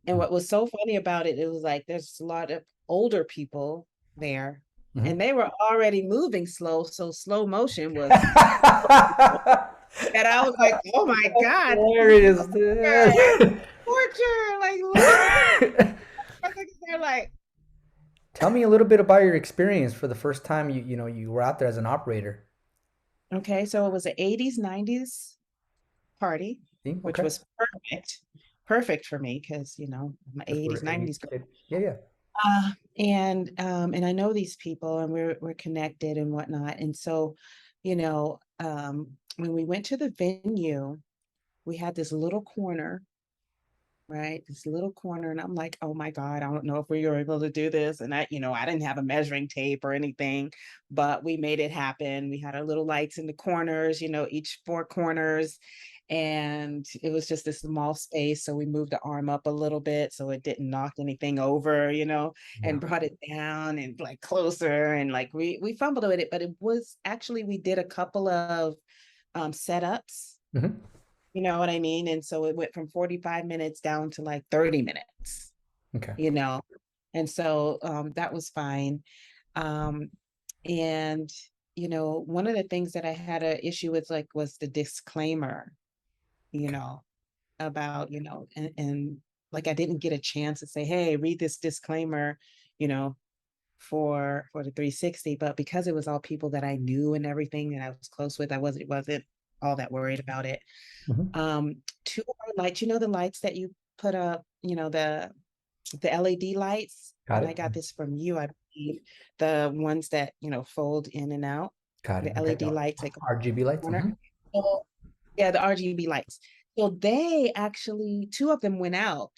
And what was so funny about it, it was like there's a lot of older people there, Mhm. and they were already moving slow, so slow motion was, and I was like, oh my God, this is Hilarious, torture, dude. torture. Like, look, they're like, Tell me a little bit about your experience for the first time you were out there as an operator. okay, so it was an 80s, 90s party, See? which Okay. was perfect, perfect for me because I'm an Because we're 80s, 80s 90s girl. kid. Yeah, yeah. And I know these people, and we're connected and whatnot. And so, when we went to the venue, we had this little corner, right? This little corner, and I'm like, oh my God, I don't know if we were able to do this. And I didn't have a measuring tape or anything, but we made it happen. We had our little lights in the corners, each four corners. And it was just this small space. So we moved the arm up a little bit so it didn't knock anything over, and Yeah. brought it down and like closer. And like we fumbled with it, but it was actually we did a couple of setups, Hmm. you know what I mean? And so it went from 45 minutes down to like 30 minutes, Okay. you know? And so that was fine. Um, and, one of the things that I had an issue with like was the disclaimer, you know, about, and like I didn't get a chance to say, hey, read this disclaimer, you know, for the 360, but because it was all people that I knew and everything that I was close with, I wasn't all that worried about it. Hmm. Two more lights, the lights that you put up, the LED lights, Got and it. I got this from you, I believe, the ones that, fold in and out, Got it. the Okay. LED lights that go RGB in the lights. corner. Hmm. So, yeah, the RGB lights. So they actually, two of them went out,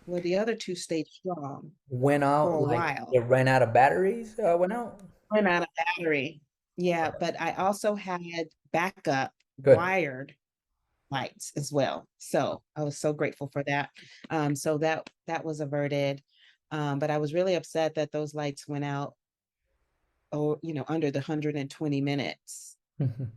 where the other two stayed strong Went for out a like while. it ran out of batteries. Went out. Ran out of battery. Yeah, but I also had backup Good. wired lights as well. So I was so grateful for that. So that was averted. But I was really upset that those lights went out, under the 120 minutes. Mhm.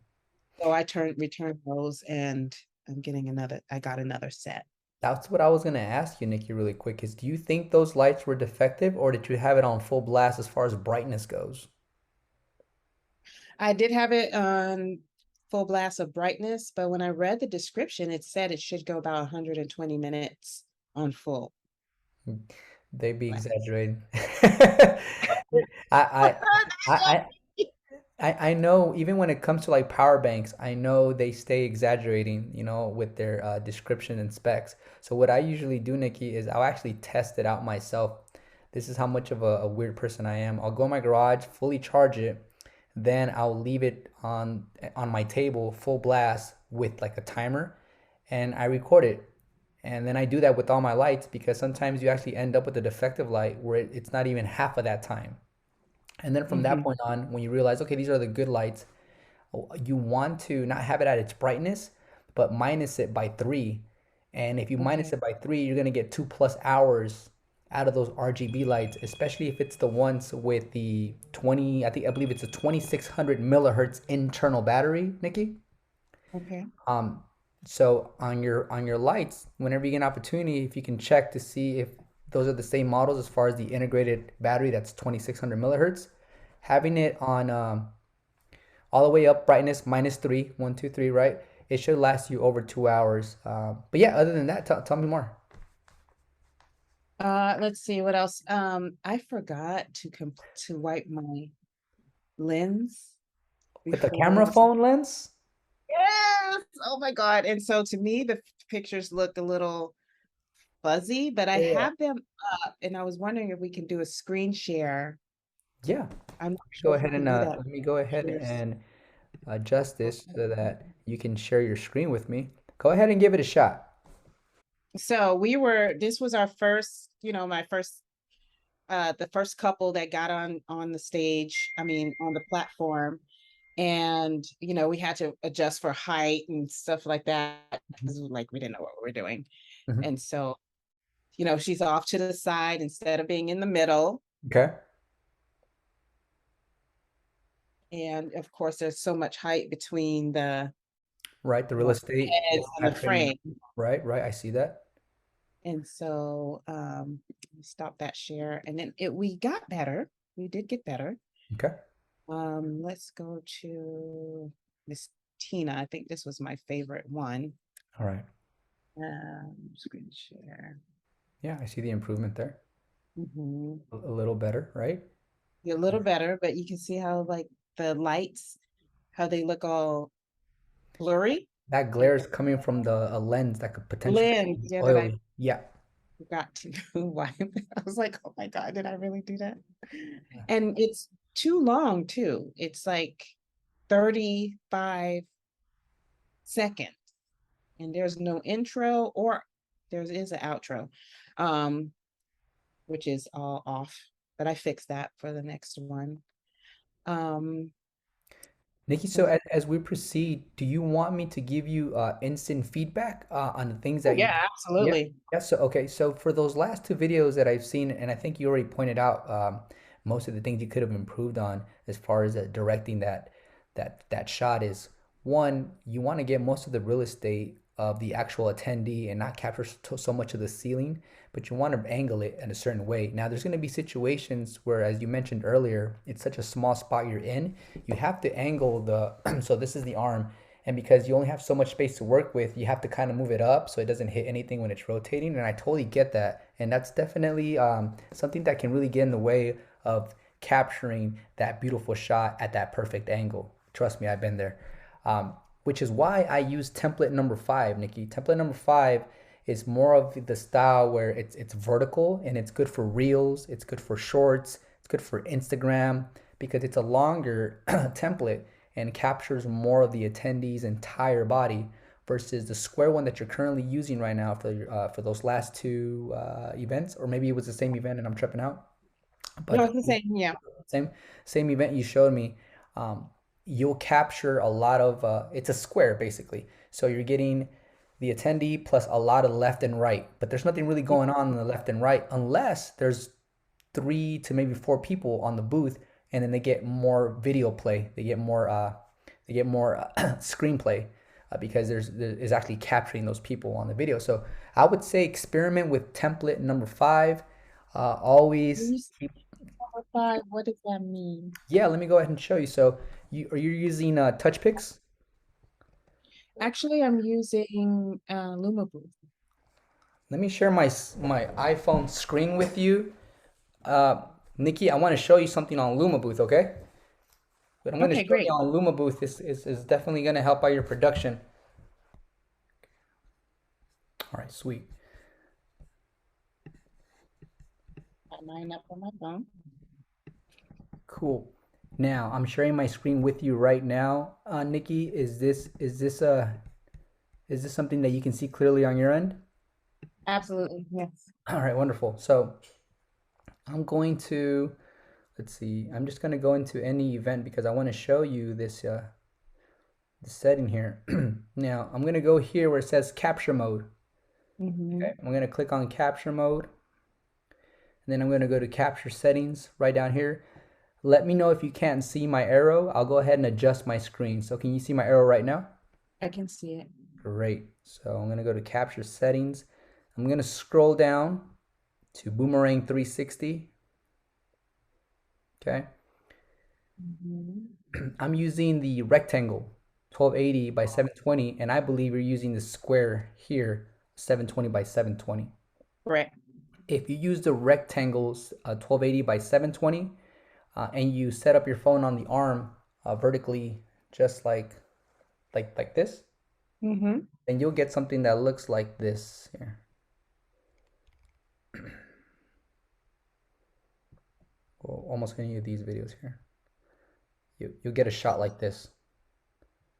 So I returned those, and I got another set. That's what I was gonna ask you, Nikki, really quick. Is do you think those lights were defective, or did you have it on full blast as far as brightness goes? I did have it on full blast of brightness, but when I read the description, it said it should go about 120 minutes on full They be blast. exaggerating. I, I, I, I know even when it comes to like power banks, I know they stay exaggerating, with their description and specs. So what I usually do, Nikki, is I'll actually test it out myself. This is how much of a weird person I am. I'll go in my garage, fully charge it, then I'll leave it on my table full blast with like a timer, and I record it. And then I do that with all my lights because sometimes you actually end up with a defective light where it's not even half of that time. And then from that Mhm. point on, when you realize, okay, these are the good lights, you want to not have it at its brightness, but minus it by three. And if you minus Okay. it by three, you're gonna get 2+ hours out of those RGB lights, especially if it's the ones with the 20, I believe it's a 2600 millihertz internal battery, Nikki. Okay. Um, so on your lights, whenever you get an opportunity, if you can check to see if those are the same models as far as the integrated battery that's 2600 millihertz, having it on all the way up brightness minus three, 1, 2, 3, right? It should last you over 2 hours. But yeah, other than that, tell me more. Let's see what else. I forgot to wipe my lens With the before. camera phone lens? Yes. Oh my God. And so to me, the pictures look a little fuzzy, but I Yeah. have them up, and I was wondering if we can do a screen share. Yeah. I'm not Go sure if we ahead can and do that. let me go ahead Pictures. and adjust this so that you can share your screen with me. Go ahead and give it a shot. So this was our first, my first, the first couple that got on the stage, I mean, on the platform. And, we had to adjust for height and stuff like that because like we didn't know what we were doing. Mhm. And so, she's off to the side instead of being in the middle. Okay. And of course, there's so much height between the Right. The real estate heads and the actually, frame. right, right. I see that. And so stop that share. And then we got better. We did get better. Okay. Let's go to Miss Tina. I think this was my favorite one. All right. Screen share. Yeah, I see the improvement there. Hmm. A little better, right? A little better, but you can see how like the lights, how they look all blurry. That And glare is coming from a lens that could potentially blend, be yeah, that I oily. Yeah. forgot to wipe. I was like, oh my God, did I really do that? And it's too long too. It's like 35 seconds. And there's no intro or there is an outro, um, which is all off. But I fixed that for the next one. Um, Nikki, so let's- as we proceed, do you want me to give you instant feedback on the things oh that you? yeah, Yeah. absolutely. Yeah. So okay. So for those last two videos that I've seen, and I think you already pointed out most of the things you could have improved on as far as directing that shot is one, you want to get most of the real estate of the actual attendee and not capture so much of the ceiling, but you want to angle it in a certain way. Now, there's going to be situations where, as you mentioned earlier, it's such a small spot you're in, you have to angle the, so this is the arm, and because you only have so much space to work with, you have to kind of move it up so it doesn't hit anything when it's rotating. And I totally get that. And that's definitely something that can really get in the way of capturing that beautiful shot at that perfect angle. Trust me, I've been there. Um, which is why I use template number 5, Nikki. Template number 5 is more of the style where it's vertical and it's good for reels, it's good for shorts, it's good for Instagram because it's a longer template and captures more of the attendee's entire body versus the square one that you're currently using right now for those last two events, or maybe it was the same event and I'm tripping out. No, But it's the same. Yeah. same same event you showed me, um, you'll capture a lot of. It's a square basically, so you're getting the attendee plus a lot of left and right, but there's nothing really going on in the left and right unless there's 3 to maybe 4 people on the booth, and then they get more video play. They get more screenplay because there's actually capturing those people on the video. So I would say experiment with template number 5. When Always you say keep. number five, what does that mean? Yeah, let me go ahead and show you. So you're using touch picks. Actually, I'm using Luma Booth. Let me share my iPhone screen with you. Uh, Nikki, I want to show you something on Luma Booth, okay? What I'm going to Okay, show you great. on Luma Booth is definitely going to help out your production. All right, sweet. Got mine up on my phone. Cool. Now, I'm sharing my screen with you right now. Nikki, is this something that you can see clearly on your end? Absolutely. Yes. All right, wonderful. So, I'm going to let's see. I'm just going to go into any event because I want to show you this setting here. Now, I'm going to go here where it says capture mode. Mm-hmm. Okay, I'm going to click on capture mode, and then I'm going to go to capture settings right down here. Let me know if you can't see my arrow. I'll go ahead and adjust my screen. So can you see my arrow right now? I can see it. Great. So I'm going to go to capture settings. I'm going to scroll down to boomerang 360. Okay. Mm-hmm. I'm using the rectangle 1280 by 720, and I believe you're using the square here 720 by 720. Correct. If you use the rectangles 1280 by 720 and you set up your phone on the arm vertically just like this, Mm-hmm. then you'll get something that looks like this here. Well, almost any of these videos here. You'll get a shot like this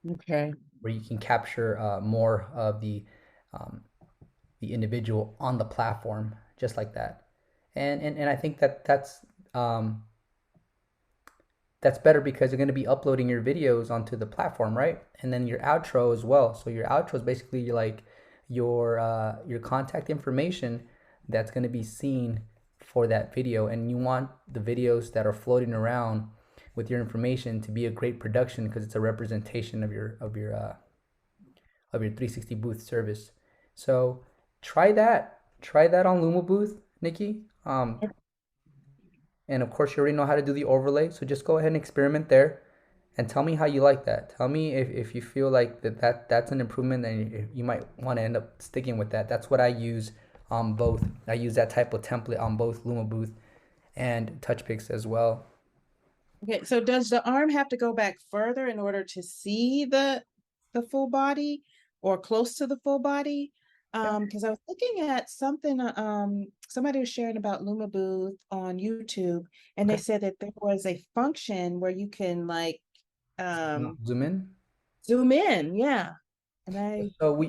Okay. where you can capture more of um, the individual on the platform just like that. And I think um, that's better because you're going to be uploading your videos onto the platform, right? And then your outro as well. So your outro is basically like your contact information that's going to be seen for that video, and you want the videos that are floating around with your information to be a great production because it's a representation of your 360 booth service. So try that. Try that on Luma Booth, Nikki. And of course, you already know how to do the overlay, so just go ahead and experiment there, and tell me how you like that. Tell me if you feel like that's an improvement, and you might want to end up sticking with that. That's what I use on both. I use that type of template on both Luma Booth and TouchPix as well. Okay, so does the arm have to go back further in order to see the full body or close to the full body? Yeah. Because I was looking at something, somebody was sharing about Luma Booth on YouTube, and they Okay. said that there was a function where you can like Zoom in. zoom in, yeah. And I So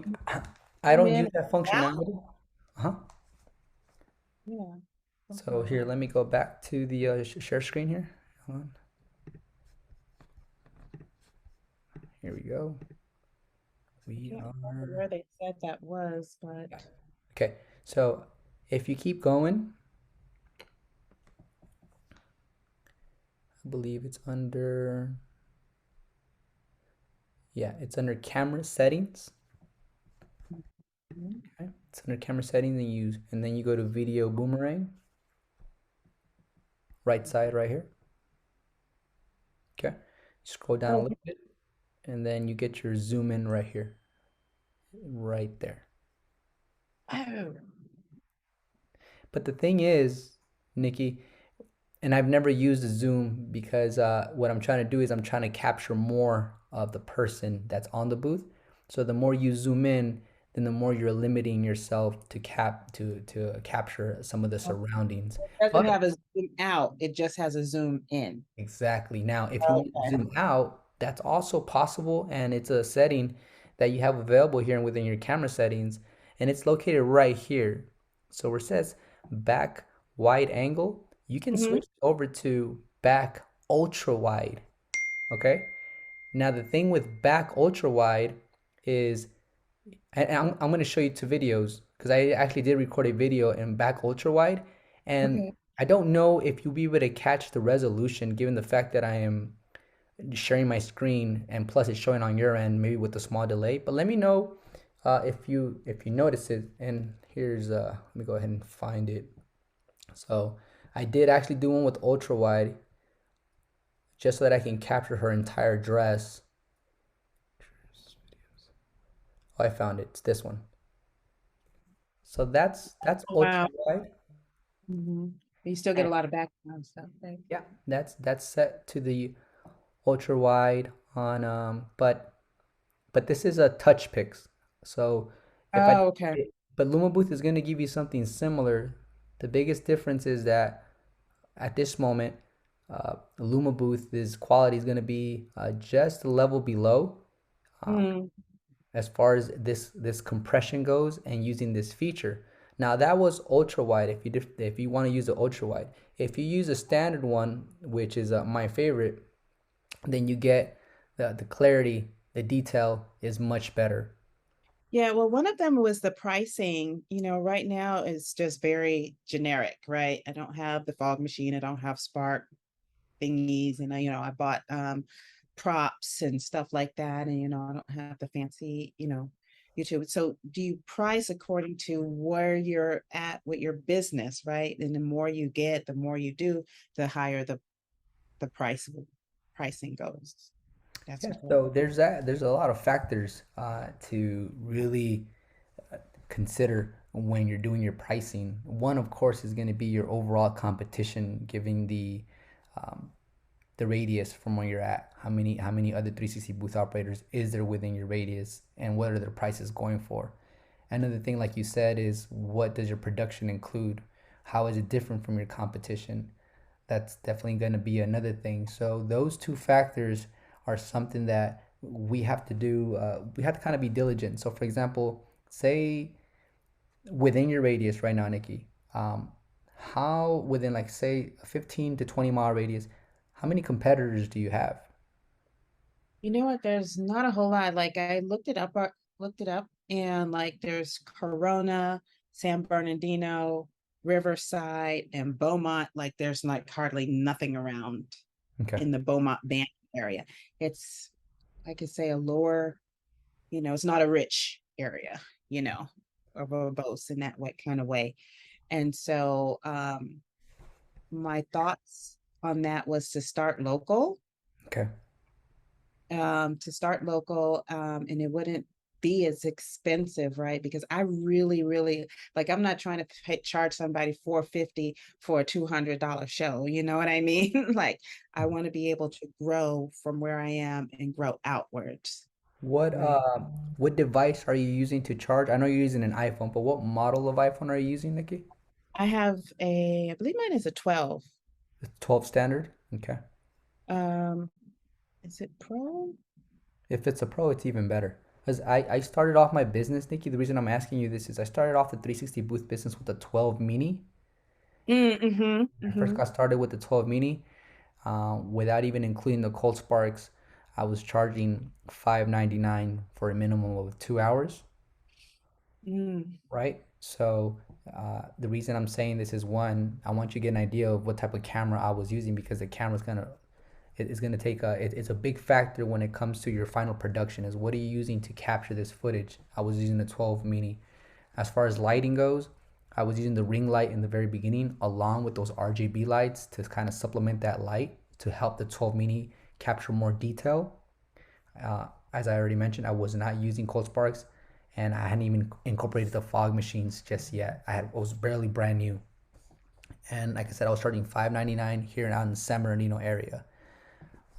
I zoom don't in use and that out, functionality. Uh-huh. yeah, something So like here, that. let me go back to the share screen here. Hold on. Here we go. I We can't remember are. where they said that was, but Yeah. Okay. So if you keep going, I believe it's under. Yeah, it's under camera settings. mhm, Okay. It's under camera settings and then you go to video boomerang, right side right here. Okay. Scroll down a okay. little bit and then you get your zoom in right here, right there. Oh, But the thing is, Nikki, and I've never used a zoom because what I'm trying to do is I'm trying to capture more of the person that's on the booth. So the more you zoom in, then the more you're limiting yourself to capture some of the surroundings. it doesn't But have a zoom out, it just has a zoom in. exactly. Now, if you want to Okay. zoom out, that's also possible, and it's a setting that you have available here within your camera settings, and it's located right here. So where it says back wide angle, you can Mhm. switch over to back ultra wide. Okay. Now the thing with back ultra wide is, and I'm going to show you two videos because I actually did record a video in back ultra wide, and Okay. I don't know if you'll be able to catch the resolution given the fact that I am sharing my screen and plus it's showing on your end, maybe with a small delay. But let me know if you notice it. And here's let me go ahead and find it. So I did actually do one with ultra wide just so that I can capture her entire dress. Oh, I found it. It's this one. So that's Oh, wow. ultra wide. Mhm. You still get a lot of background stuff, right? Yeah, that's set to the ultra wide on but this is a touch picks. So if I Oh, okay. but Luma Booth is going to give you something similar. The biggest difference is that at this moment, Luma Booth's quality is going to be just a level below um, Mm, as far as this compression goes and using this feature. Now that was ultra wide. If you want to use the ultra wide, if you use a standard one, which is my favorite, then you get the clarity, the detail is much better. yeah, well, one of them was the pricing. Right now it's just very generic, right? I don't have the fog machine, I don't have Spark thingies, and I bought props and stuff like that, and I don't have the fancy, YouTube. So do you price according to where you're at with your business, right? And the more you get, the more you do, the higher the pricing goes. That's Yeah, what. so there's a lot of factors to really consider when you're doing your pricing. One, of course, is going to be your overall competition, giving um, the radius from where you're at. How many other 360 booth operators is there within your radius, and what are their prices going for? Another thing, like you said, is what does your production include? How is it different from your competition? That's definitely going to be another thing. So those two factors are something that we have to do. We have to kind of be diligent. So, for example, say within your radius right now, Nikki, how within like say a 15 to 20 mile radius, how many competitors do you have? You know what? There's not a whole lot. Like I looked it up, and like there's Corona, San Bernardino, Riverside, and Beaumont. Like there's like hardly nothing around Okay. in the Beaumont band area. It's, I could say, a lower, it's not a rich area, you know. verbose in that way kind of way. And so my thoughts on that was Okay. to start local, and it wouldn't be as expensive, right? Because I really, really like I'm not trying to charge somebody 450 for a $200 show. You know what I mean? Like I want to be able to grow from where I am and grow outwards, What right? what device are you using to charge? I know you're using an iPhone, but what model of iPhone are you using, Nikki? I believe mine is a 12. The 12 standard? Okay. Um, is it Pro? If it's a Pro, it's even better. Because I started off my business, Nikki. The reason I'm asking you this is I started off the 360 booth business with the 12 mini. Mm-hmm. I first Mm-hmm. got started with the 12 mini, without even including the cold sparks. I was charging 5.99 for a minimum of 2 hours, Mm, right? So the reason I'm saying this is one, I want you to get an idea of what type of camera I was using because the camera's gonna it's gonna take it's a big factor when it comes to your final production. Is what are you using to capture this footage? I was using the 12 mini. As far as lighting goes, I was using the ring light in the very beginning along with those RGB lights to kind of supplement that light to help the 12 mini capture more detail. As I already mentioned, I was not using cold sparks and I hadn't even incorporated the fog machines just yet. I was barely brand new. And like I said, I was charging $5.99 here out in the San Bernardino area.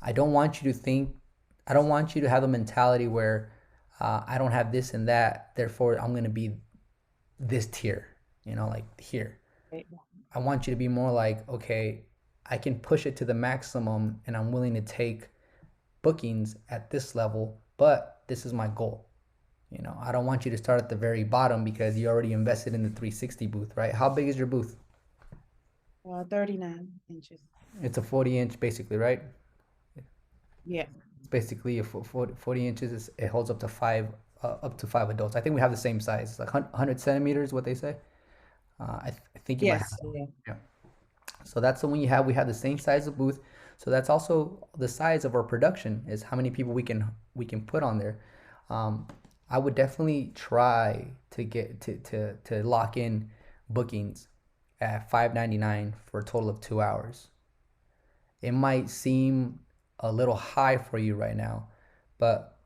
I don't want you to think, I don't want you to have the mentality where I don't have this and that, therefore I'm going to be this tier, like here. right. I want you to be more like, okay, I can push it to the maximum and I'm willing to take bookings at this level, but this is my goal. I don't want you to start at the very bottom because you already invested in the 360 booth, right? How big is your booth? 39 inches. It's a 40 inch basically, right? Yeah. It's basically a 40 inches. It holds up to five adults. I think we have the same size. It's like 100 centimeters, what they say. I think you might have. Yes. Yeah. Yeah. So that's the one you have. We have the same size of booth. So that's also the size of our production is how many people we can put on there. Um, I would definitely try to get to lock in bookings at 5.99 for a total of 2 hours. It might seem a little high for you right now, but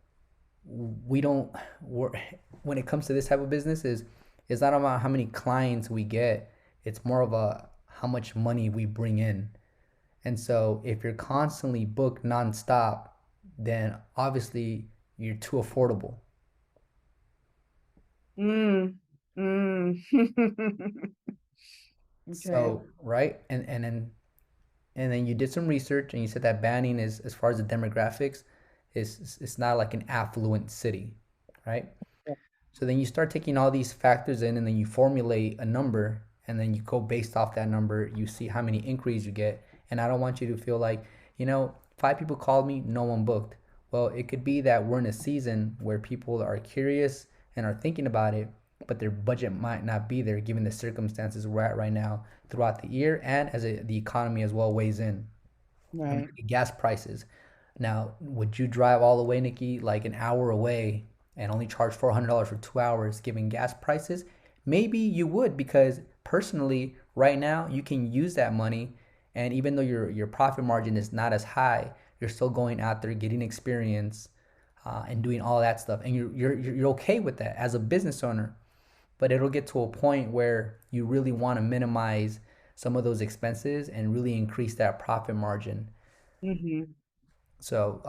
we don't work when it comes to this type of business is it's not about how many clients we get, it's more of a how much money we bring in. And so if you're constantly booked nonstop, then obviously you're too affordable. Mm. Mm. Okay. So right, and then you did some research and you said that Banning is, as far as the demographics, is it's not like an affluent city, right? Yeah. So then you start taking all these factors in and then you formulate a number and then you go based off that number, you see how many inquiries you get. And I don't want you to feel like, 5 people called me, no one booked. Well, it could be that we're in a season where people are curious and are thinking about it, but their budget might not be there given the circumstances we're at right now throughout the year and as the economy as well weighs in. I mean, Right. gas prices. Now, would you drive all the way, Nikki, like an hour away and only charge $400 for 2 hours given gas prices? Maybe you would because personally, right now, you can use that money. And even though your profit margin is not as high, you're still going out there getting experience and doing all that stuff. And you're okay with that as a business owner. But it'll get to a point where you really want to minimize some of those expenses and really increase that profit margin. Mm-hmm. So,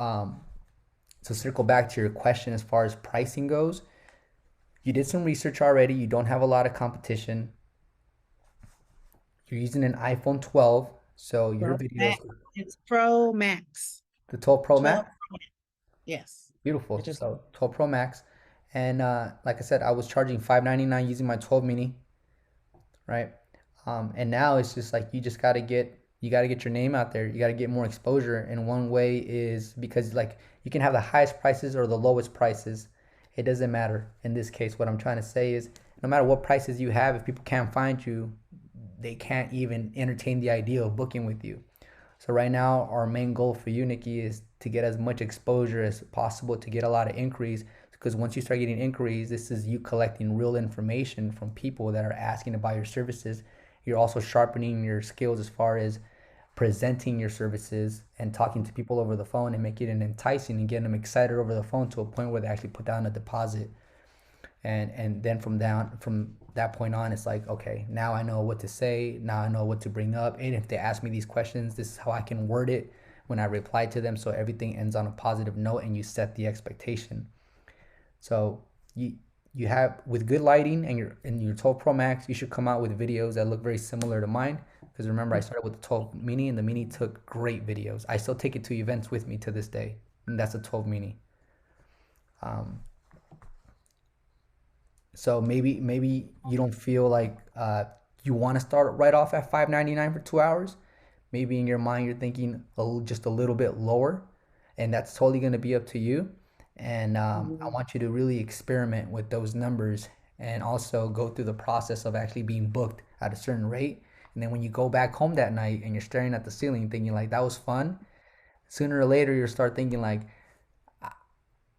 to circle back to your question as far as pricing goes, you did some research already. You don't have a lot of competition. You're using an iPhone 12, so your Pro videos, Max. It's Pro Max. the 12 Pro 12 Max, Pro Max. Yes. I beautiful. just So 12 Pro Max, and like I said, I was charging 5.99 using my 12 mini, right? And now it's just like you got to get your name out there. You got to get more exposure. And one way is because like you can have the highest prices or the lowest prices. It doesn't matter. In this case, what I'm trying to say is no matter what prices you have, if people can't find you, they can't even entertain the idea of booking with you. So right now, our main goal for you, Nikki, is to get as much exposure as possible to get a lot of inquiries because once you start getting inquiries, this is you collecting real information from people that are asking to buy your services. You're also sharpening your skills as far as presenting your services and talking to people over the phone and making it enticing and getting them excited over the phone to a point where they actually put down a deposit. And then from that point on, it's like, okay, now I know what to say, now I know what to bring up, and if they ask me these questions, this is how I can word it when I reply to them, so everything ends on a positive note and you set the expectation. So you you have, with good lighting and your 12 Pro Max, you should come out with videos that look very similar to mine. Because remember, I started with the 12 mini, and the mini took great videos. I still take it to events with me to this day, and that's a 12 mini. Um, so maybe you don't feel like you want to start right off at 599 for 2 hours. Maybe in your mind you're thinking just a little bit lower, and that's totally going to be up to you. And I Mhm. want you to really experiment with those numbers and also go through the process of actually being booked at a certain rate. And then when you go back home that night and you're staring at the ceiling thinking like that was fun, sooner or later you'll start thinking like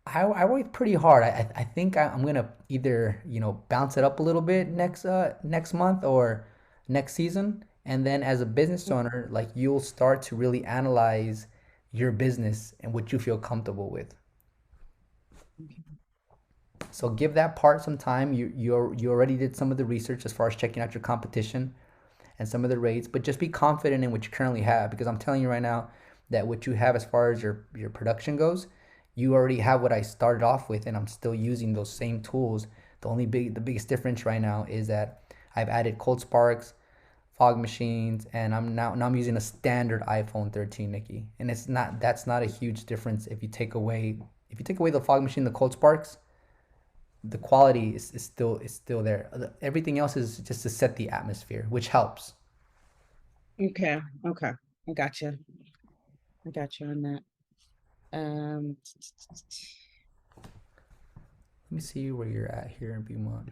I worked pretty hard. I think I'm gonna either bounce it up a little bit next month or next season, and then as a business owner, like you'll start to really analyze your business and what you feel comfortable with. So give that part some time. You already did some of the research as far as checking out your competition and some of the rates, but just be confident in what you currently have, because I'm telling you right now that what you have as far as your production goes, you already have what I started off with, and I'm still using those same tools. The biggest difference right now is that I've added cold sparks, fog machines, and now I'm using a standard iPhone 13, Nikki. And that's not a huge difference if you take away the fog machine, the cold sparks, the quality is still there. Everything else is just to set the atmosphere, which helps. Okay, okay. I got you. I got you on that. Um, Let me see where you're at here in Beaumont.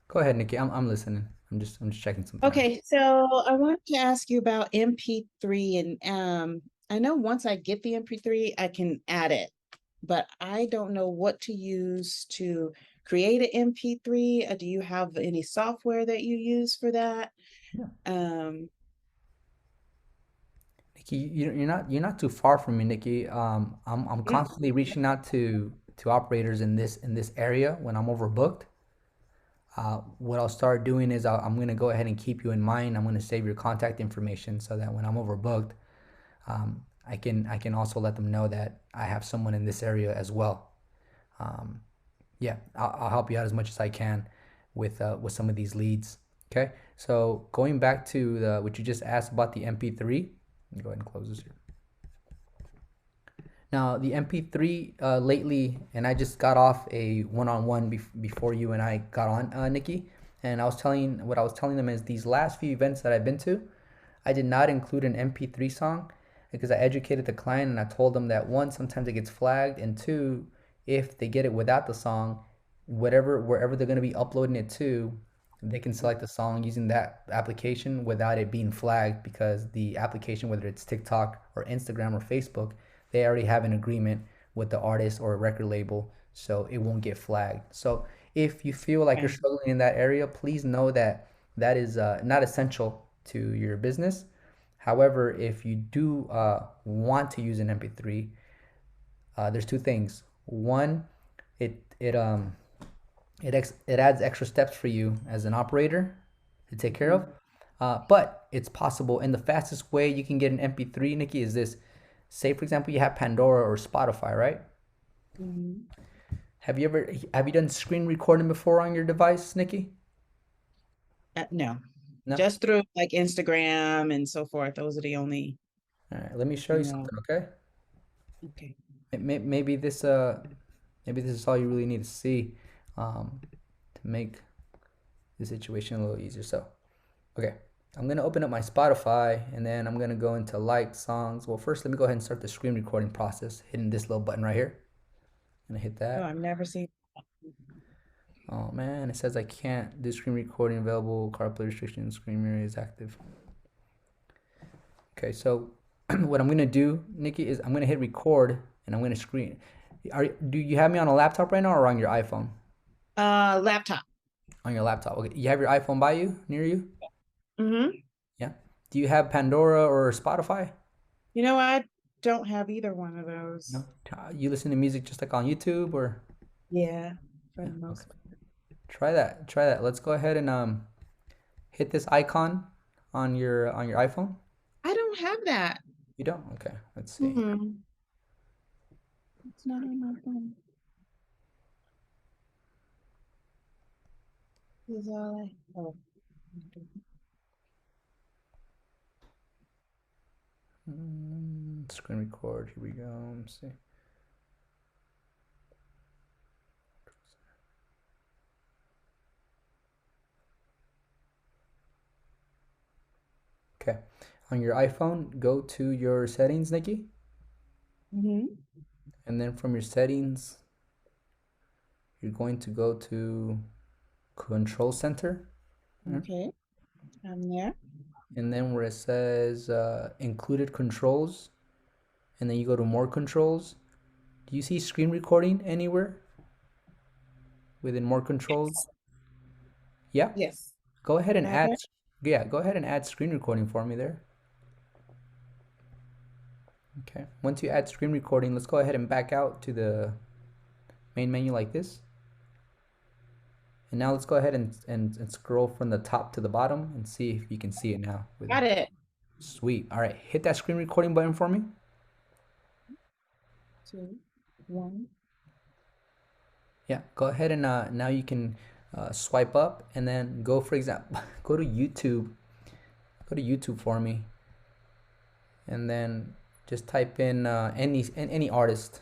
Go ahead, Nikki. I'm listening. I'm just checking something out. okay, so I want to ask you about MP3 and I know once I get the MP3, I can add it, but I don't know what to use to create an MP3. Do you have any software that you use for that? Yeah. Um, Nikki, you're not too far from me, Nikki. I'm mm, constantly reaching out to operators in this area when I'm overbooked. What I'll start doing is I'm gonna go ahead and keep you in mind. I'm gonna save your contact information so that when I'm overbooked, I can also let them know that I have someone in this area as well. Um, yeah, I'll help you out as much as I can with some of these leads. Okay, so going back to what you just asked about the MP3, let me go ahead and close this here. Now the MP3 lately, and I just got off a one-on-one before you and I got on, Nikki, and I was telling them is these last few events that I've been to, I did not include an MP3 song because I educated the client and I told them that one, sometimes it gets flagged, and two, if they get it without the song, wherever they're going to be uploading it to, they can select the song using that application without it being flagged, because the application, whether it's TikTok or Instagram or Facebook, they already have an agreement with the artist or a record label, so it won't get flagged. So if you feel like you're okay. struggling in that area, please know that that is not essential to your business. However, if you do want to use an MP3, there's two things. One, it it um it adds extra steps for you as an operator to take care of. Mhm, But it's possible, and the fastest way you can get an MP3, Nikki, is this. Say, for example, you have Pandora or Spotify, right? mhm. Have you done screen recording before on your device, Nikki? No, No. just through like Instagram and so forth. Those are the only, All right. Let me show you you know, something, okay? okay. Maybe this is all you really need to see to make the situation a little easier. So, okay. I'm gonna open up my Spotify and then I'm gonna go into like songs. Well, first let me go ahead and start the screen recording process, hitting this little button right here. I'm gonna hit Oh, that. I've never seen. Oh man, it says I can't do screen recording available. CarPlay restriction, screen mirror is active. Okay, so what I'm gonna do, Nikki, is I'm gonna hit record and I'm gonna screen. Do you have me on a laptop right now or on your iPhone? Laptop. On your laptop. Okay, you have your iPhone by you, near you? Mm-hmm. Yeah. Do you have Pandora or Spotify? You know, I don't have either one of No. those. You listen to music just like on YouTube or? Yeah, for Yeah. the Okay. most part. Try that. Try that. Let's go ahead and hit this icon on your iPhone. I don't have that. You don't? Okay. Let's see. Mm-hmm. It's not on my phone. Is all I. Oh. Screen record. Here we go. Let's see. Okay. On your iPhone, go to your settings, Nikki, Mm-hmm. and then from your settings, you're going to go to Control Center, Okay, I'm there. and then where it says included controls, and then you go to more controls. Do you see screen recording anywhere within more controls? Yes. Yeah. Yes. Go ahead Am and I add. there? Yeah, go ahead and add screen recording for me there. Okay. Once you add screen recording, let's go ahead and back out to the main menu like this. And now let's go ahead and scroll from the top to the bottom and see if you can see it now. Got it. Sweet. All right. Hit that screen recording button for me. 2, 1. Yeah. Go ahead and now you can swipe up and then go, for example, go to YouTube. Go to YouTube for me. And then just type in any artist.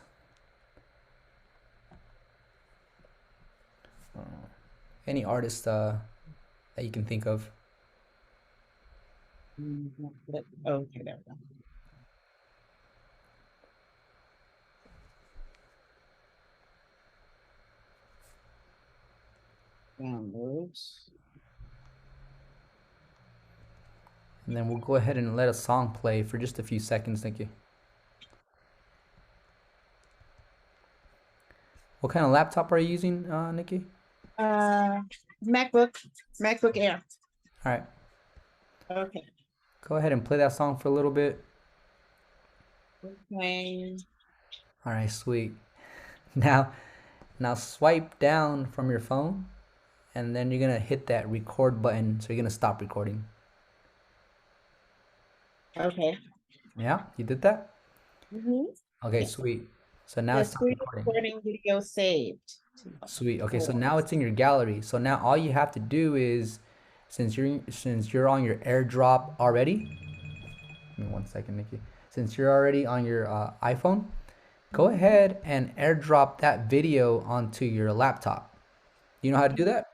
Any artist that you can think of. Okay, there we go. Downloads. And then we'll go ahead and let a song play for just a few seconds. Thank you. What kind of laptop are you using, Nikki? Uh, MacBook. MacBook Air. All right. Okay. Go ahead and play that song for a little bit. Playing. All right, sweet. Now, now swipe down from your phone, and then you're gonna hit that record button. So you're gonna stop recording. Okay. Yeah, you did that. Mm-hmm. Okay, Yes. sweet. So now The it's stopped screen recording. recording video saved. Sweet. Okay, so Oh, now it's in your gallery. So now all you have to do is, since you're on your AirDrop already. Give me 1 second, Nikki. Since you're already on your iPhone, go ahead and AirDrop that video onto your laptop. You know how to do that?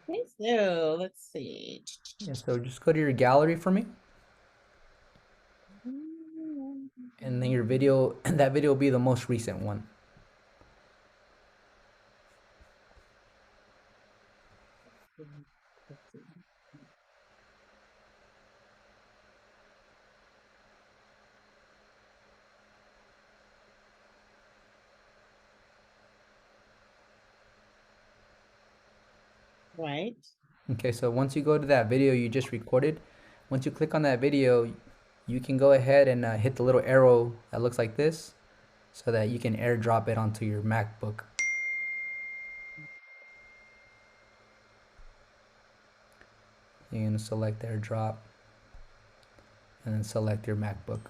okay, so let's see. Yeah. So just go to your gallery for me, and then your video, that video will be the most recent one. Right. Okay, so once you go to that video you just recorded, once you click on that video, you can go ahead and hit the little arrow that looks like this so that you can airdrop it onto your MacBook. You're going to select airdrop and then select your MacBook.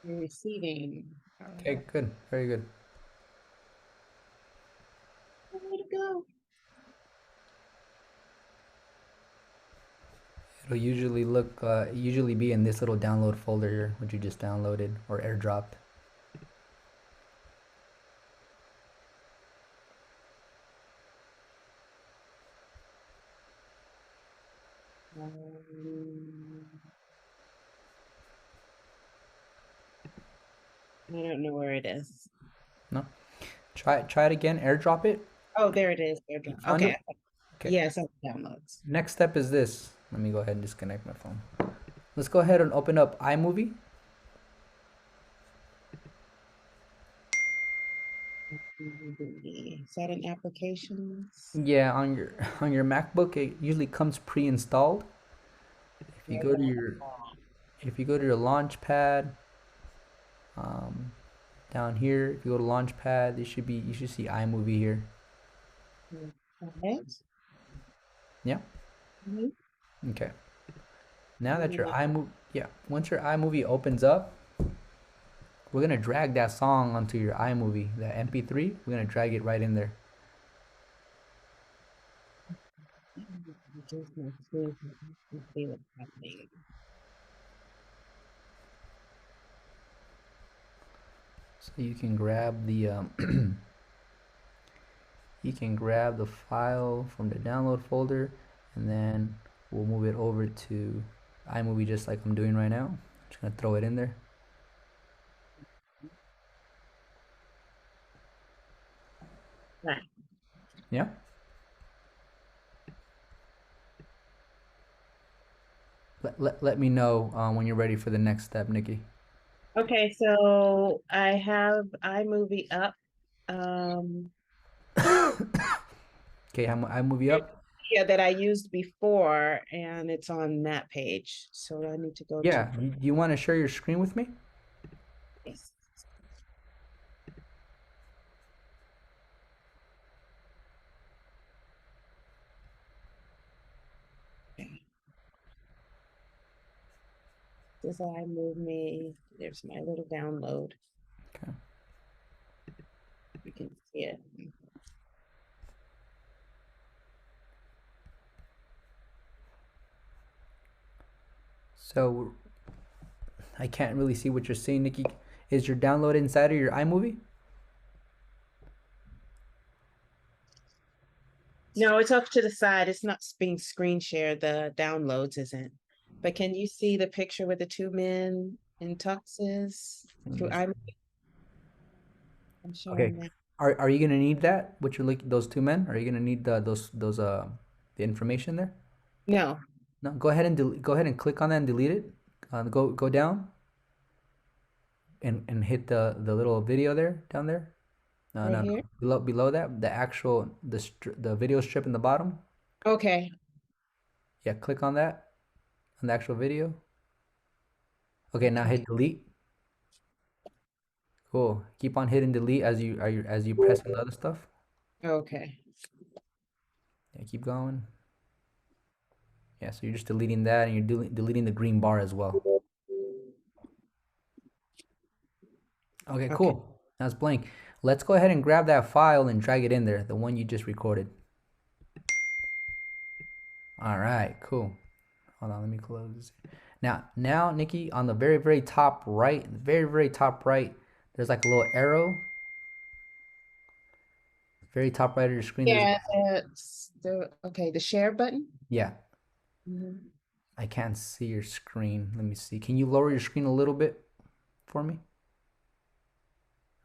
You're receiving. All Okay, right. good. Very good. Where to go? It'll usually be in this little download folder here, which you just downloaded or airdropped. Um, I don't know where it is. No. Try it again. AirDrop it. Oh, there it is. You AirDrop. found it? Okay. Okay. Yes, I downloads. Next step is this. Let me go ahead and disconnect my phone. Let's go ahead and open up iMovie. Is that in applications? Yeah, on your on your MacBook, it usually comes pre-installed. If you go to Yeah. your if you go to your Launchpad, um, down here, if you go to Launchpad, you should see iMovie here. Okay. Yeah. Mhm. Okay. Now that your iMovie, yeah, once your iMovie opens up, we're gonna drag that song onto your iMovie, that MP3. We're gonna drag it right in there. Just want to see what's happening. So you can grab the you can grab the file from the download folder, and then we'll move it over to iMovie just like I'm doing right now. Just gonna throw it in there. Right. Yeah. Let me know when you're ready for the next step, Nikki. Okay, so I have iMovie up. Um, Okay, iMovie up. yeah, that I used before, and it's on that page. So I need to go to Yeah. You want to share your screen with me? yes. Okay. This iMovie. There's my little download. Okay. You can see it. So I can't really see what you're saying, Nikki. Is your download inside of your iMovie? No, it's off to the side. It's not being screen shared. The downloads isn't. But can you see the picture with the two men in tuxes Let me through just. iMovie? I'm Okay. showing that. Are you gonna need that? What you're looking those two men? Are you gonna need those the information there? No, No. Go ahead and go ahead and click on that and delete it. Go down and hit the little video there down there. No, right no, here. no. Below that, the actual the video strip in the bottom. Okay. Yeah, click on that on the actual video. Okay, now Okay. hit delete. Cool. Keep on hitting delete as you press on the other stuff. Okay. Yeah, keep going. Yeah, so you're just deleting that and you're deleting the green bar as well. Okay, Okay. cool. Now it's blank. Let's go ahead and grab that file and drag it in there, the one you just recorded. All right, cool. Hold on, let me close. Now, Nikki, on the very top right, very top right, there's like a little arrow. Very top right of your screen, there's Yeah, it's the okay, the share button. yeah. Mhm. I can't see your screen. Let me see. Can you lower your screen a little bit for me?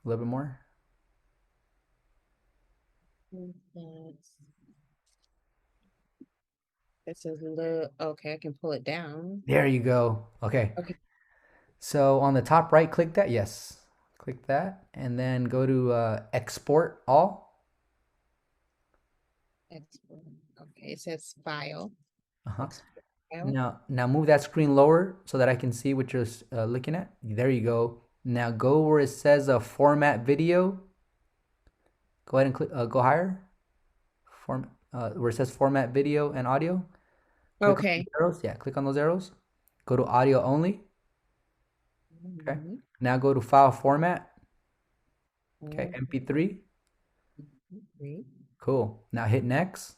A little bit more. That's it says look. Okay, I can pull it down. There you go. Okay. Okay. So on the top right, click that. Yes. Click that. And then go to export all. Export. Okay, it says file. Uh-huh. Export file. Now move that screen lower so that I can see what you're looking at. There you go. Now go where it says format video. Go ahead and click. Go higher. Where it says format video and audio. Click on those Okay. arrows. Yeah, click on those arrows. Go to audio only. Okay. Mhm. Now go to file format. Okay, Okay. MP3. Great. Cool. Now hit next,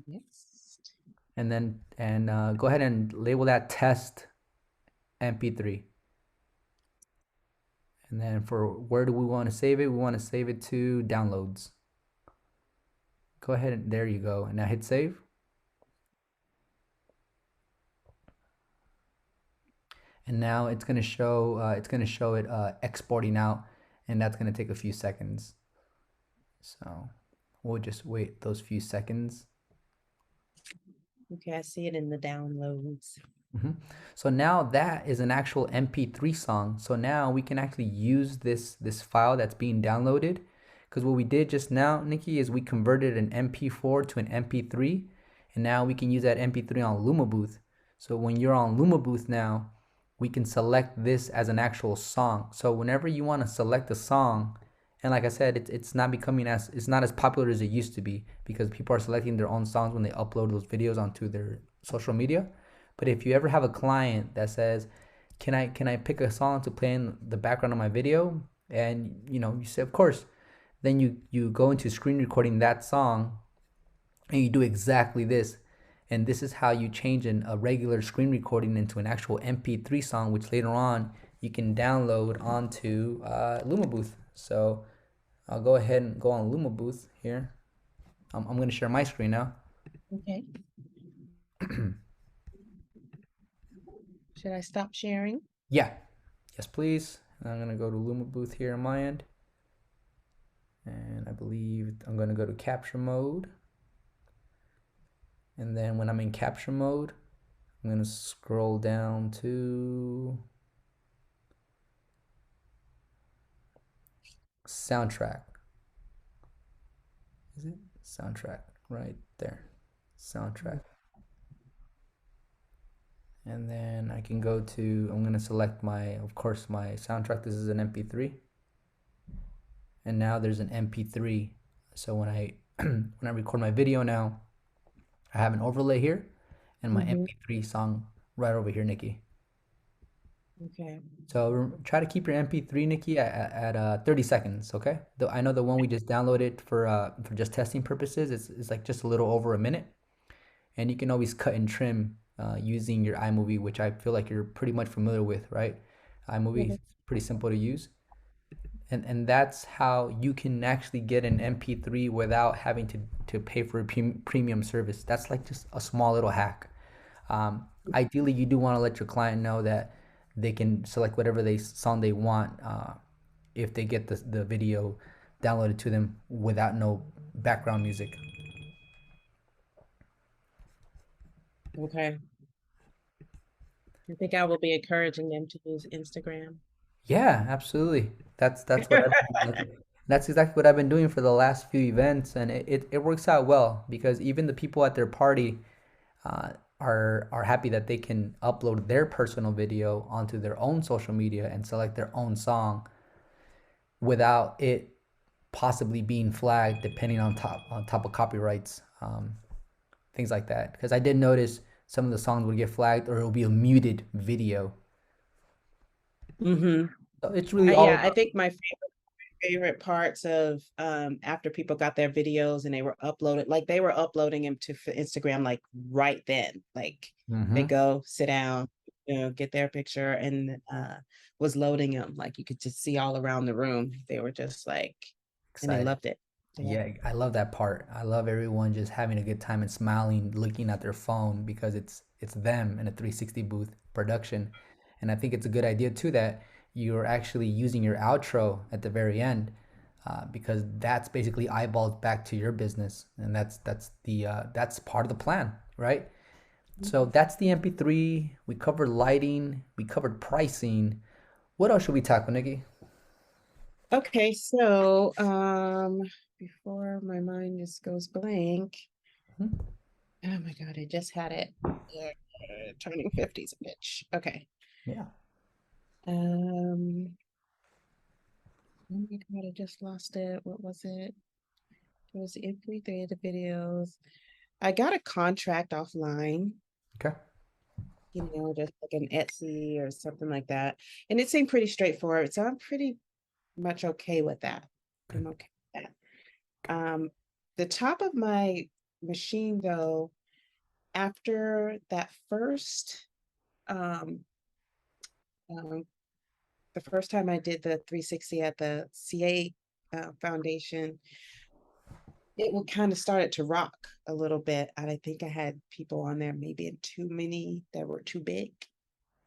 Next. and then go ahead and label that test MP3. And then for where do we want to save it? We want to save it to downloads. Go ahead and there you go. And now hit save. And now it's gonna show it exporting out, and that's gonna take a few seconds. So we'll just wait those few seconds. Okay, I see it in the downloads. Mhm. So now that is an actual MP3 song. So now we can actually use this file that's being downloaded. Because what we did just now, Nikki, is we converted an MP4 to an MP3, and now we can use that MP3 on Luma Booth. So when you're on Luma Booth now, we can select this as an actual song. So whenever you want to select a song, and like I said, it's not becoming as it's not as popular as it used to be because people are selecting their own songs when they upload those videos onto their social media. But if you ever have a client that says, "Can I pick a song to play in the background of my video?" and you say, "Of course," then you go into screen recording that song and you do exactly this. And this is how you change a regular screen recording into an actual MP3 song, which later on you can download onto Luma Booth. So I'll go ahead and go on Luma Booth here. I'm going to share my screen now. Okay. Should I stop sharing? Yeah, yes, please. I'm going to go to Luma Booth here on my end. And I believe I'm going to go to capture mode. And then when I'm in capture mode, I'm going to scroll down to soundtrack. Is it? Soundtrack, right there. Soundtrack. And then I can go to, I'm going to select of course, my soundtrack. This is an MP3. And now there's an MP3. So when I when I record my video now, I have an overlay here and my Mm-hmm. MP3 song right over here, Nikki. Okay. So try to keep your MP3, Nikki, at 30 seconds, okay? Though I know the one we just downloaded for just testing purposes is like just a little over a minute, and you can always cut and trim using your iMovie, which I feel like you're pretty much familiar with, right? iMovie is Mhm. pretty simple to use, and that's how you can actually get an MP3 without having to pay for a premium service. That's like just a small little hack. Ideally, you do want to let your client know that they can select whatever song they want if they get the video downloaded to them without no background music. Okay. I think I will be encouraging them to use Instagram. Yeah, absolutely. That's what I've been that's exactly what I've been doing for the last few events, and it works out well because even the people at their party are happy that they can upload their personal video onto their own social media and select their own song without it possibly being flagged depending on top of copyrights, things like that. Because I did notice some of the songs would get flagged or it will be a muted video. Mm-hmm. So it's really all Yeah, I about. think my favorite parts of after people got their videos and they were uploaded, like they were uploading them to Instagram like right then. Like they Hmm. go sit down, get their picture and was loading them. Like you could just see all around the room. They were just like, and they Excited. loved it. Yeah. Yeah, I love that part. I love everyone just having a good time and smiling, looking at their phone because it's them in a 360 booth production. And I think it's a good idea too that you're actually using your outro at the very end, because that's basically eyeballs back to your business, and that's part of the plan, right? So that's the MP3. We covered lighting. We covered pricing. What else should we tackle, Nikki? Okay, so before my mind just goes blank, Mhm. oh my God, I just had it. Turning 50 is a bitch. Okay. Yeah. Um, oh my God, I just lost it. What was it? It was the MP3 of the videos. I got a contract offline, Okay. just like an Etsy or something like that. And it seemed pretty straightforward. So I'm pretty much okay with that. Good. I'm okay with that. The top of my machine though, after that um, um the first time I did the 360 at the CA foundation, it would kind of started to rock a little bit. And I think I had people on there maybe too many that were too big.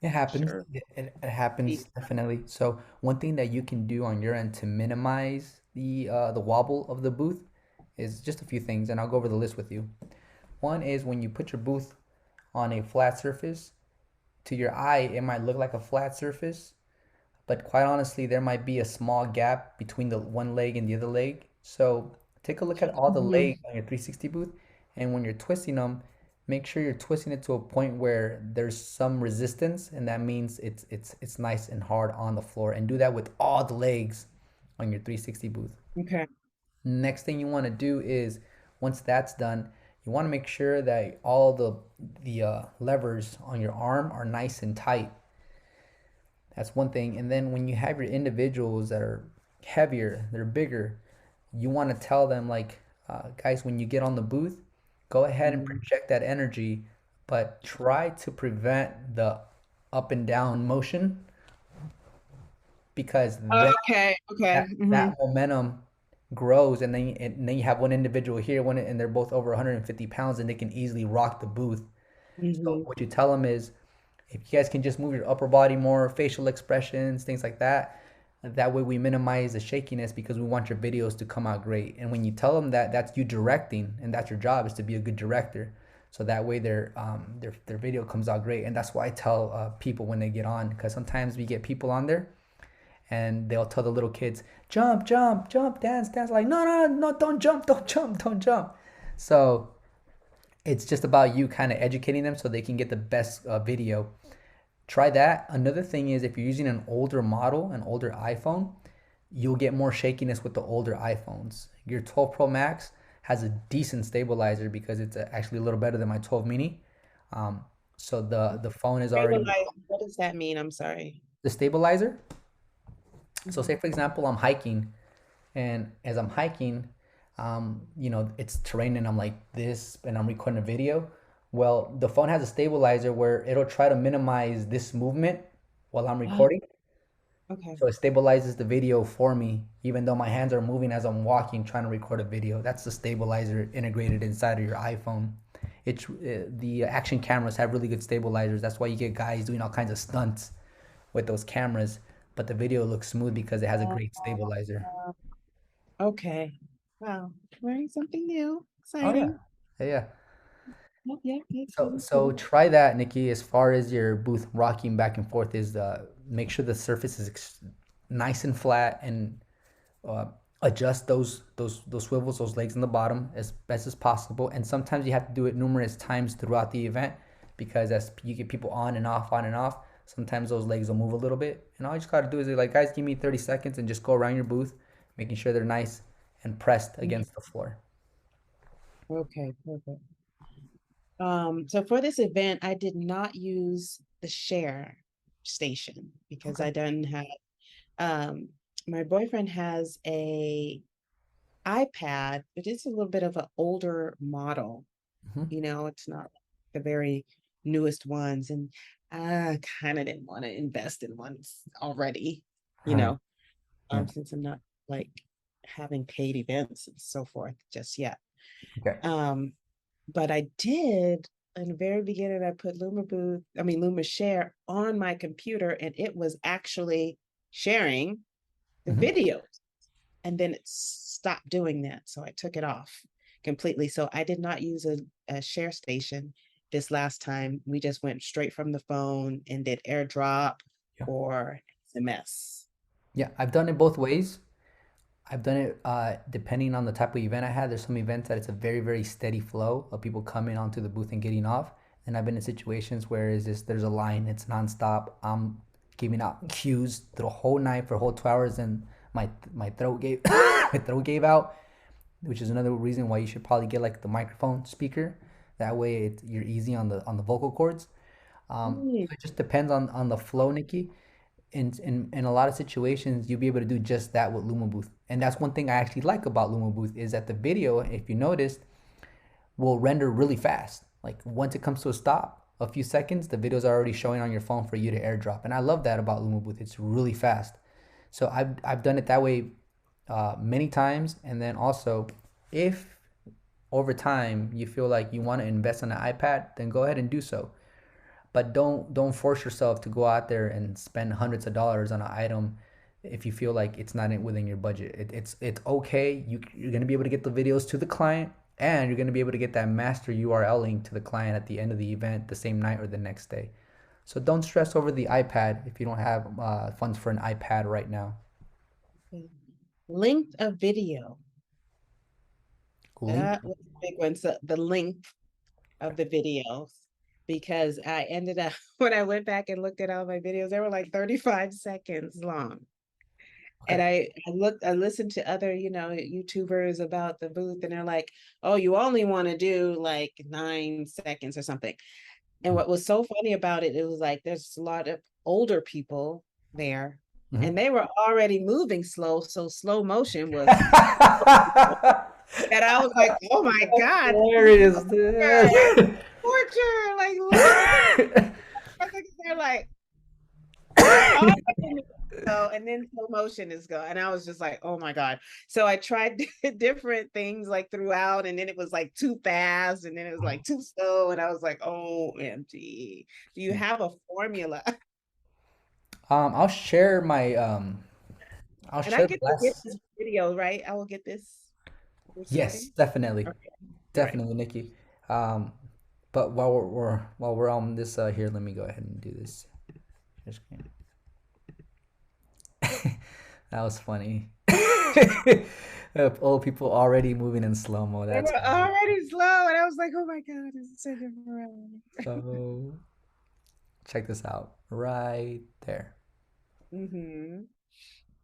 It happens. Sure. It happens definitely. So one thing that you can do on your end to minimize the wobble of the booth is just a few things, and I'll go over the list with you. One is when you put your booth on a flat surface, to your eye, it might look like a flat surface, but quite honestly, there might be a small gap between the one leg and the other leg. So take a look at all the Mhm. legs on your 360 booth, and when you're twisting them, make sure you're twisting it to a point where there's some resistance, and that means it's nice and hard on the floor. And do that with all the legs on your 360 booth. Okay. Next thing you want to do is once that's done, you want to make sure that all the levers on your arm are nice and tight. That's one thing. And then when you have your individuals that are heavier, they're bigger, you want to tell them, like, guys, when you get on the booth, go ahead and Mhm. project that energy, but try to prevent the up and down motion because then Okay. Okay. that momentum grows, and then you have one individual here, one, and they're both over 150 pounds, and they can easily rock the booth. So Hmm. what you tell them is, if you guys can just move your upper body more, facial expressions, things like that, that way we minimize the shakiness because we want your videos to come out great. And when you tell them that, that's you directing, and that's your job is to be a good director. So that way their video comes out great. And that's why I tell people when they get on, because sometimes we get people on there and they'll tell the little kids, jump, jump, jump, dance, dance. Like, no, no, no, don't jump, don't jump, don't jump. So it's just about you kind of educating them so they can get the best video. Try that. Another thing is if you're using an older model, an older iPhone, you'll get more shakiness with the older iPhones. Your 12 Pro Max has a decent stabilizer because it's actually a little better than my 12 mini. Um, so the phone is already Stabilize. What does that mean? I'm sorry. the stabilizer. So say Mhm. for example, I'm hiking, and as I'm hiking, it's terrain and I'm like this, and I'm recording a video. Well, the phone has a stabilizer where it'll try to minimize this movement while I'm Ah, recording. okay. So it stabilizes the video for me, even though my hands are moving as I'm walking, trying to record a video. That's the stabilizer integrated inside of your iPhone. The action cameras have really good stabilizers. That's why you get guys doing all kinds of stunts with those cameras, but the video looks smooth because it has a Uh, great stabilizer. okay. Wow. Learning something new. Oh yeah, Exciting. yeah, yeah. Yep, yep, it's So pretty so cool. try that, Nikki. As far as your booth rocking back and forth is, make sure the surface is nice and flat, and uh, adjust those swivels, those legs in the bottom as best as possible. And sometimes you have to do it numerous times throughout the event because as you get people on and off, sometimes those legs will move a little bit. And all you just gotta do is like, guys, give me 30 seconds and just go around your booth, making sure they're nice and pressed Mhm. against the floor. Okay, perfect. So for this event, I did not use the share station because Okay. I didn't have um my boyfriend has a iPad, but it's a little bit of an older model. Hmm. It's not the very newest ones. And I kind of didn't want to invest in ones already, you Right. know, Yeah. since I'm not like having paid events and so forth just yet. Okay. Um, but I did in the very beginning, I put Luma Share on my computer, and it was actually sharing the Hmm. videos. And then it stopped doing that. So I took it off completely. So I did not use a share station this last time. We just went straight from the phone and did AirDrop Yeah. or SMS. Yeah. I've done it both ways. I've done it depending on the type of event I had. There's some events that it's a very, very steady flow of people coming onto the booth and getting off. And I've been in situations where is this there's a line, it's nonstop. I'm giving out cues through the whole night for a whole 2 hours, and my throat gave my throat gave out, which is another reason why you should probably get like the microphone speaker. That way you're easy on the vocal cords. Mm. So it just depends on the flow, Nikki. In a lot of situations you'll be able to do just that with Luma Booth. And that's one thing I actually like about Luma Booth is that the video, if you noticed, will render really fast. Like once it comes to a stop, a few seconds, the videos are already showing on your phone for you to airdrop. And I love that about Luma Booth. It's really fast. So I've done it that way many times. And then also, if over time you feel like you want to invest in an iPad, then go ahead and do so. but don't force yourself to go out there and spend hundreds of dollars on an item if you feel like it's not within your budget. It's okay. You're gonna be able to get the videos to the client, and you're gonna be able to get that master URL link to the client at the end of the event, the same night or the next day. So don't stress over the iPad if you don't have funds for an iPad right now. Okay. Length of video. Link. That was a big one. So the length of the videos, because I ended up when I went back and looked at all my videos, they were like 35 seconds long. And Okay. I listened to other, YouTubers about the booth, and they're like, oh, you only want to do like 9 seconds or something. And what was so funny about it, it was like there's a lot of older people there, Mhm. and they were already moving slow, so slow motion was, and I was like, oh my God, this is Hilarious, torture, dude. torture. Like, look, they're like, all so, and then slow motion is go, and I was just like, oh my God. So I tried different things like throughout, and then it was like too fast, and then it was like too slow, and I was like, OMG. Do you have a formula? I'll share my I'll And I share the get to get last. this video, right? I will get this Yes, recording. definitely, Okay. All right. definitely, Nikki. Um, but while we're on this here, let me go ahead and do this. Just kidding. That was funny. Old people already moving in slow mo. They That's were funny. already slow, and I was like, oh my God, this is taking forever. So check this out right there. Mm-hmm.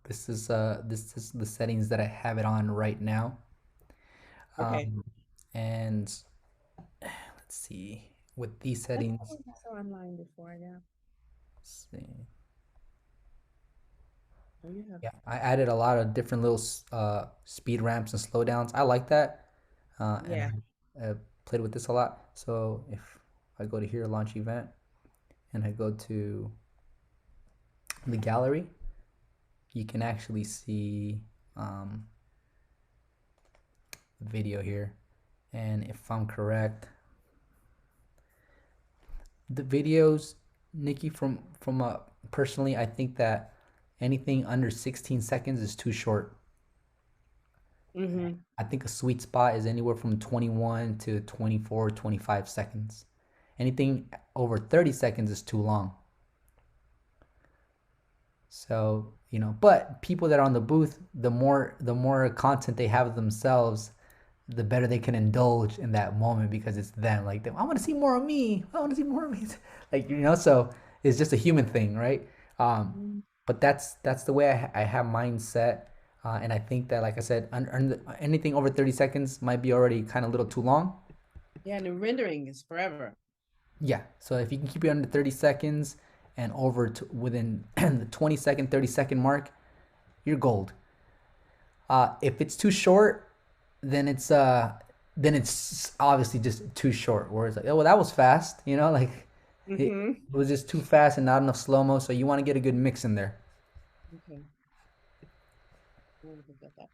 This is the settings that I have it on right now. Okay. Um, and let's see with these I thought settings. we saw online before, yeah. Let's see. Oh, you have. Yeah, I added a lot of different little speed ramps and slowdowns. I like that, and Yeah. I played with this a lot. So if I go to here, launch event, and I go to the gallery, you can actually see um, the video here. And if I'm correct, the videos, Nikki, from personally, I think that anything under 16 seconds is too short. Mm-hmm. I think a sweet spot is anywhere from 21 to 24, 25 seconds. Anything over 30 seconds is too long. So, but people that are on the booth, the more content they have of themselves, the better they can indulge in that moment because it's them. Like, I want to see more of me. I want to see more of me. Like, so it's just a human thing, right? Um, Mm-hmm. but that's the way I have mine set. And I think that, like I said, anything over 30 seconds might be already kind of a little too long. Yeah, and the rendering is forever. Yeah. So if you can keep it under 30 seconds and over to within the 20-second, 30-second mark, you're gold. If it's too short, then it's obviously just too short. Where it's like, oh well, that was fast, like it Mm-hmm. was just too fast and not enough slow mo. So you want to get a good mix in there. Okay. I want to get that.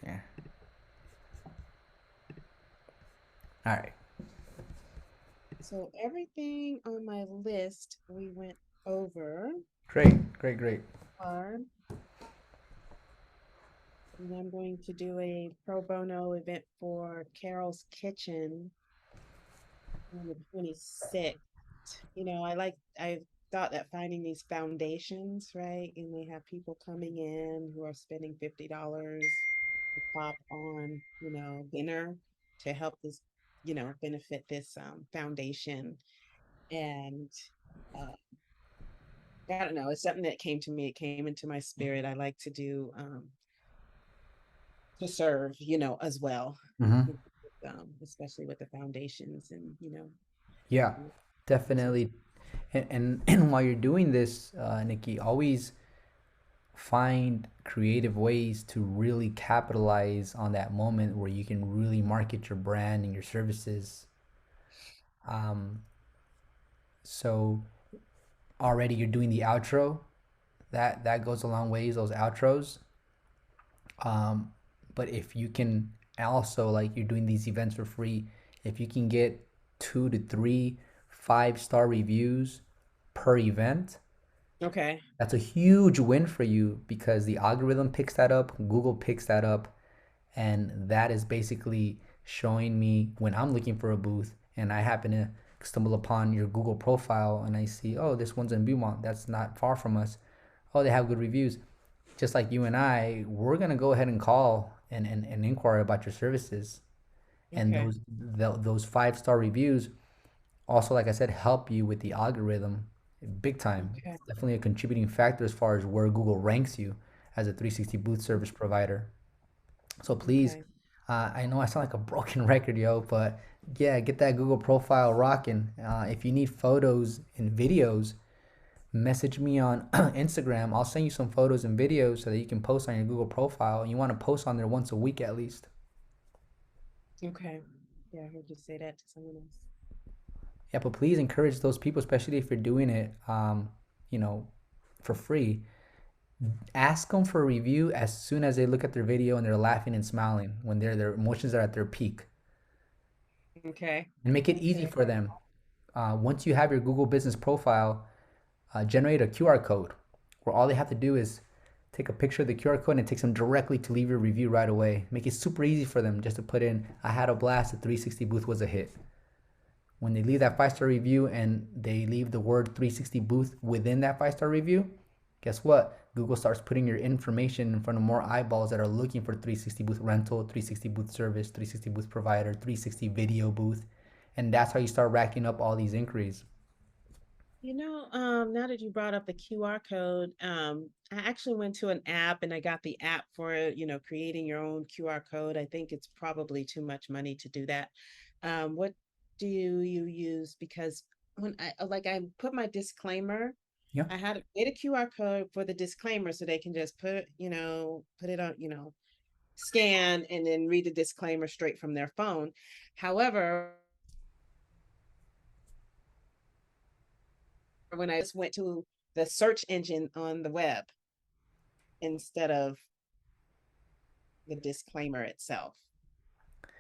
Yeah. All right. So everything on my list we went over. Great. Great. Great. Hard. And I'm going to do a pro bono event for Carol's Kitchen on the 26th. I thought that finding these foundations, right? And they have people coming in who are spending $50 to pop on, dinner to help this, benefit this foundation. And uh, I don't know, it's something that came to me. It came into my spirit. I like to do to serve, as well, Mm-hmm. especially with the foundations and, Yeah, so definitely. And while you're doing this, Nikki, always find creative ways to really capitalize on that moment where you can really market your brand and your services. Um, so already you're doing the outro. That goes a long ways. Those outros. Um, but if you can also like you're doing these events for free, if you can get 2 to 3 5-star reviews per event, Okay. that's a huge win for you because the algorithm picks that up, Google picks that up, and that is basically showing me when I'm looking for a booth and I happen to stumble upon your Google profile and I see, oh, this one's in Beaumont, that's not far from us. Oh, they have good reviews. Just like you and I, we're gonna go ahead and call and inquire about your services. And Okay. those 5-star reviews also, like I said, help you with the algorithm big time. Okay. It's definitely a contributing factor as far as where Google ranks you as a 360 booth service provider. So please, Okay. I know I sound like a broken record, yo, but yeah, get that Google profile rocking. If you need photos and videos, message me on Instagram. I'll send you some photos and videos so that you can post on your Google profile. You want to post on there once a week at least. Okay. Yeah, I heard you say that to someone else. Yeah, but please encourage those people, especially if you're doing it, you know, for free. Ask them for a review as soon as they look at their video and they're laughing and smiling when their emotions are at their peak, Okay. and make it easy Okay. for them. Once you have your Google business profile, generate a QR code where all they have to do is take a picture of the QR code and it takes them directly to leave your review right away. Make it super easy for them just to put in, I had a blast, the 360 booth was a hit. When they leave that 5-star review and they leave the word 360 booth within that 5-star review, guess what? Google starts putting your information in front of more eyeballs that are looking for 360 booth rental, 360 booth service, 360 booth provider, 360 video booth. And that's how you start racking up all these inquiries. Now that you brought up the QR code, I actually went to an app and I got the app for, creating your own QR code. I think it's probably too much money to do that. What do you use? Because when I put my disclaimer, Yeah. I had made a QR code for the disclaimer so they can just put it on, scan and then read the disclaimer straight from their phone. However, when I just went to the search engine on the web instead of the disclaimer itself,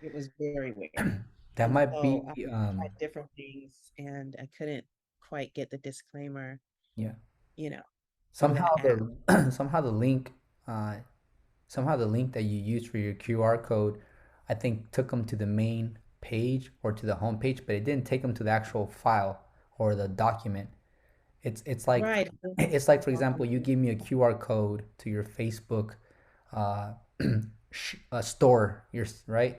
it was very weird. That And might be, so I tried different things and I couldn't quite get the disclaimer, yeah. you know, from Somehow that app. the somehow the link uh, somehow the link that you use for your QR code, I think took them to the main page or to the home page, but it didn't take them to the actual file or the document. It's like Right. it's like for example, you give me a QR code to your Facebook uh, store, your right,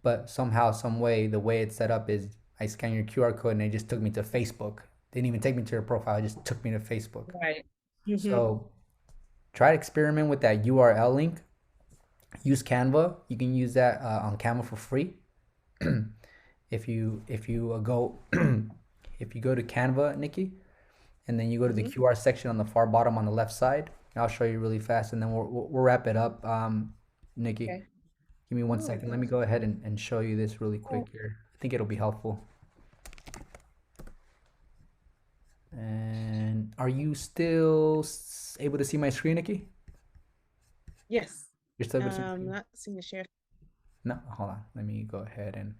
but somehow, some way, the way it's set up is I scan your QR code and it just took me to Facebook. Didn't even take me to your profile; it just took me to Facebook. Right. Hmm. So try to experiment with that URL link. Use Canva. You can use that on Canva for free. If you go if you go to Canva, Nikki, and then you go to the Hmm. QR section on the far bottom on the left side. I'll show you really fast, and then we'll wrap it up. Nikki, Okay. give me one Oh, second. Let me go ahead and show you this really oh, quick here. I think it'll be helpful. And are you still able to see my screen, Nikki? yes. You're still able to see my screen? Not seeing the share. No, hold on. Let me go ahead and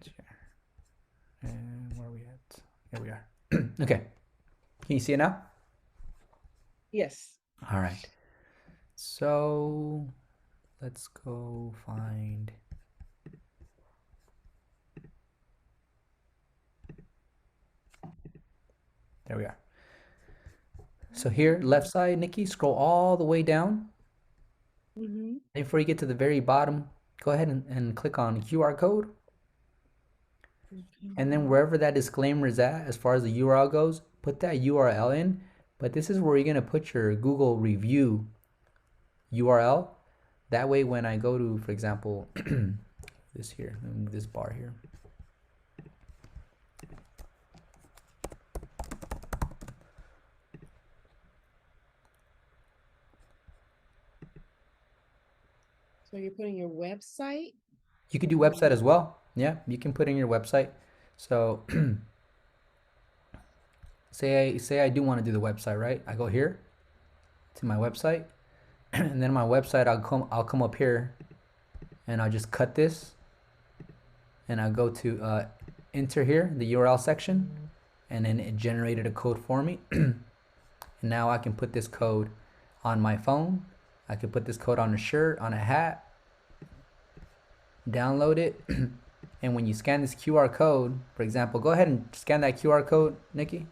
share. And where are we at? Here we are. Okay. Can you see it now? Yes. All right. So let's go find. There we are. So here, left side, Nikki, scroll all the way down. Mm-hmm. And before you get to the very bottom, go ahead and click on QR code. And then Okay. wherever that disclaimer is at, as far as the URL goes, put that URL in. But this is where you're going to put your Google review URL. That way, when I go to, for example, this here, move this bar here. So you're putting your website? You could do website Um, as well. Yeah, you can put in your website. So say I do want to do the website, right? I go here to my website, and then my website I'll come up here and I'll just cut this and I'll go to enter here the URL section, and then it generated a code for me. And now I can put this code on my phone. I can put this code on a shirt, on a hat, download it. And when you scan this QR code, for example, go ahead and scan that QR code, Nikki.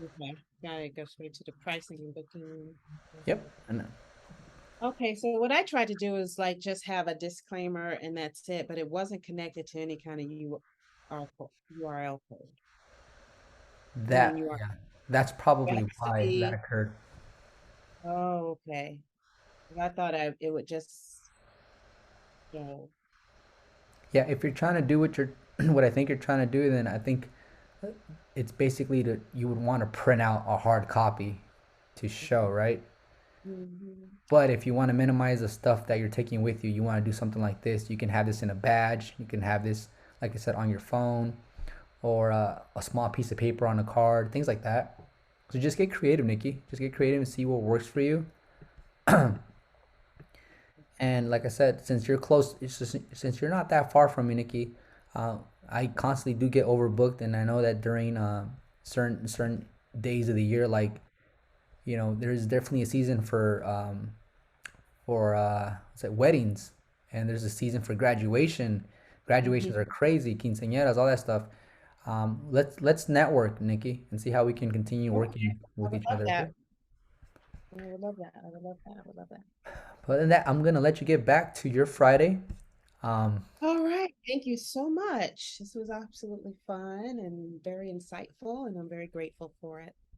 Okay, got it. Go straight to the pricing and booking. Yep. And Okay, so what I tried to do is like just have a disclaimer and that's it, but it wasn't connected to any kind of URL code. I mean, that, you are, yeah, that's it probably has to why that be, occurred. oh, okay. 'Cause I thought it would just show. Yeah, if you're trying to do what you're, what I think you're trying to do, then I think it's basically to you would want to print out a hard copy to show, right? Mhm. But if you want to minimize the stuff that you're taking with you, you want to do something like this. You can have this in a badge. You can have this, like I said, on your phone or a small piece of paper on a card, things like that. So just get creative, Nikki. Just get creative and see what works for you. And like I said, since you're close, since you're not that far from me, Nikki, uh, I constantly do get overbooked, and I know that during certain days of the year, like there's definitely a season for what's it, weddings, and there's a season for graduation. Graduations Mhm. are crazy, quinceañeras, all that stuff. Let's network, Nikki, and see how we can continue Okay, working I with would each love other. Okay. that. I would love that. I would love that. I would love that. But other than that, I'm gonna let you get back to your Friday. Um, All right. Thank you so much. This was absolutely fun and very insightful, and I'm very grateful for it.